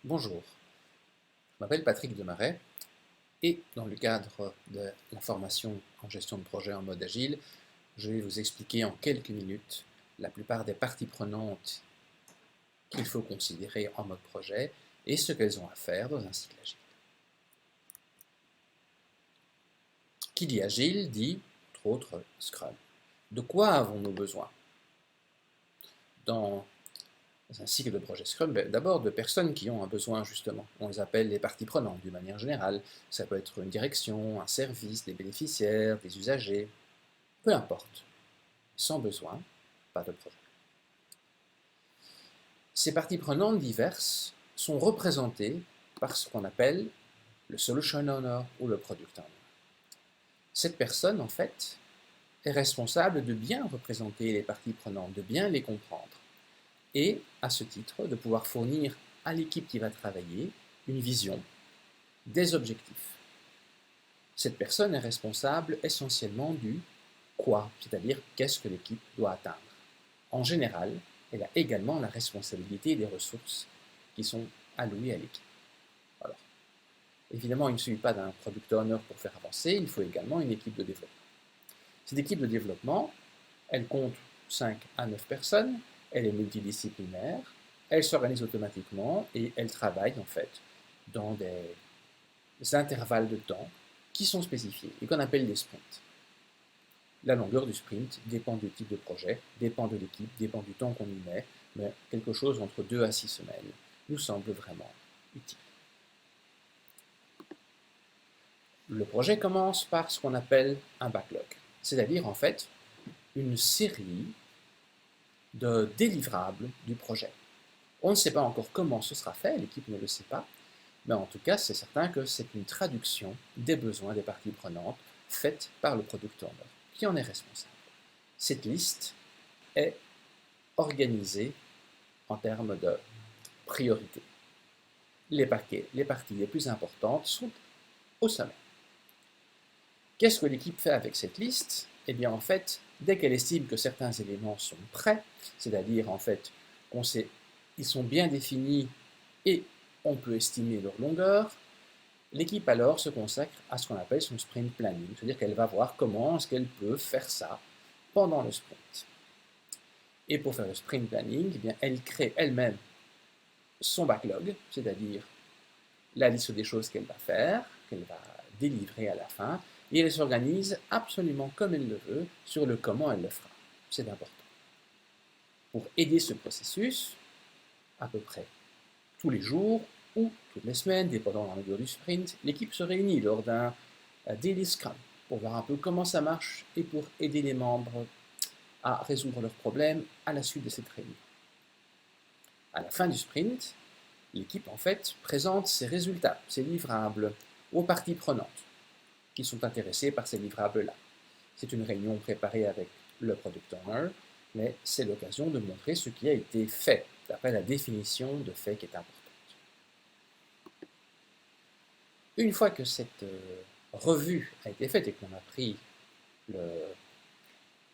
Bonjour, je m'appelle Patrick Demaret et dans le cadre de la formation en gestion de projet en mode agile, je vais vous expliquer en quelques minutes la plupart des parties prenantes qu'il faut considérer en mode projet et ce qu'elles ont à faire dans un cycle agile. Qui dit agile dit, entre autres, Scrum. De quoi avons-nous besoin dans un cycle de projet Scrum? D'abord de personnes qui ont un besoin justement. On les appelle les parties prenantes d'une manière générale. Ça peut être une direction, un service, des bénéficiaires, des usagers, peu importe. Sans besoin, pas de projet. Ces parties prenantes diverses sont représentées par ce qu'on appelle le Solution Owner ou le Product Owner. Cette personne, en fait, est responsable de bien représenter les parties prenantes, de bien les comprendre, et, à ce titre, de pouvoir fournir à l'équipe qui va travailler une vision, des objectifs. Cette personne est responsable essentiellement du quoi, c'est-à-dire qu'est-ce que l'équipe doit atteindre. En général, elle a également la responsabilité des ressources qui sont allouées à l'équipe. Alors, évidemment, il ne suffit pas d'un product owner pour faire avancer, il faut également une équipe de développement. Cette équipe de développement, elle compte 5 à 9 personnes, elle est multidisciplinaire, elle s'organise automatiquement et elle travaille en fait dans des intervalles de temps qui sont spécifiés et qu'on appelle des sprints. La longueur du sprint dépend du type de projet, dépend de l'équipe, dépend du temps qu'on y met, mais quelque chose entre 2 à 6 semaines nous semble vraiment utile. Le projet commence par ce qu'on appelle un backlog, c'est-à-dire en fait une série de délivrables du projet. On ne sait pas encore comment ce sera fait, l'équipe ne le sait pas, mais en tout cas c'est certain que c'est une traduction des besoins des parties prenantes faite par le product owner qui en est responsable. Cette liste est organisée en termes de priorité. Les parties les plus importantes sont au sommet. Qu'est-ce que l'équipe fait avec cette liste? Eh bien, en fait, dès qu'elle estime que certains éléments sont prêts, c'est-à-dire, en fait, ils sont bien définis et on peut estimer leur longueur, l'équipe alors se consacre à ce qu'on appelle son sprint planning, c'est-à-dire qu'elle va voir comment est-ce qu'elle peut faire ça pendant le sprint. Et pour faire le sprint planning, eh bien, elle crée elle-même son backlog, c'est-à-dire la liste des choses qu'elle va faire, qu'elle va délivrer à la fin, et elle s'organise absolument comme elle le veut sur le comment elle le fera. C'est important. Pour aider ce processus, à peu près tous les jours ou toutes les semaines, dépendant de la longueur du sprint, l'équipe se réunit lors d'un daily scrum pour voir un peu comment ça marche et pour aider les membres à résoudre leurs problèmes à la suite de cette réunion. À la fin du sprint, l'équipe en fait présente ses résultats, ses livrables aux parties prenantes qui sont intéressées par ces livrables-là. C'est une réunion préparée avec le product owner, mais c'est l'occasion de montrer ce qui a été fait, d'après la définition de fait qui est importante. Une fois que cette revue a été faite et qu'on a pris le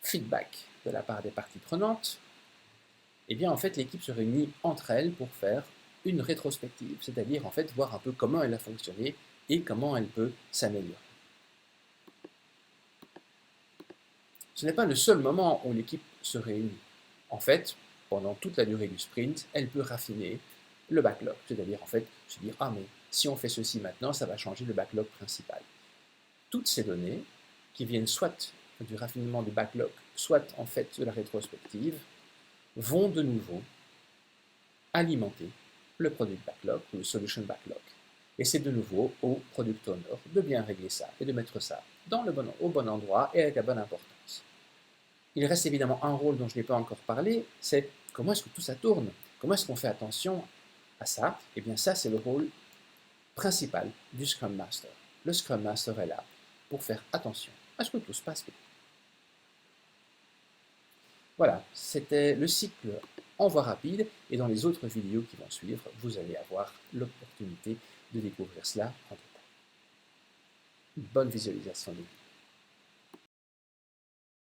feedback de la part des parties prenantes, eh bien en fait l'équipe se réunit entre elles pour faire une rétrospective, c'est-à-dire en fait voir un peu comment elle a fonctionné et comment elle peut s'améliorer. Ce n'est pas le seul moment où l'équipe se réunit. En fait, pendant toute la durée du sprint, elle peut raffiner le backlog, c'est-à-dire en fait se dire ah mais si on fait ceci maintenant, ça va changer le backlog principal. Toutes ces données qui viennent soit du raffinement du backlog, soit en fait de la rétrospective, vont de nouveau alimenter le product backlog ou le solution backlog. Et c'est de nouveau au product owner de bien régler ça et de mettre ça au bon endroit et avec la bonne importance. Il reste évidemment un rôle dont je n'ai pas encore parlé, c'est comment est-ce que tout ça tourne? Comment est-ce qu'on fait attention à ça? Eh bien ça, c'est le rôle principal du Scrum Master. Le Scrum Master est là pour faire attention à ce que tout se passe bien. Voilà, c'était le cycle en voie rapide, et dans les autres vidéos qui vont suivre, vous allez avoir l'opportunité de découvrir cela en détail. Bonne visualisation des vidéos.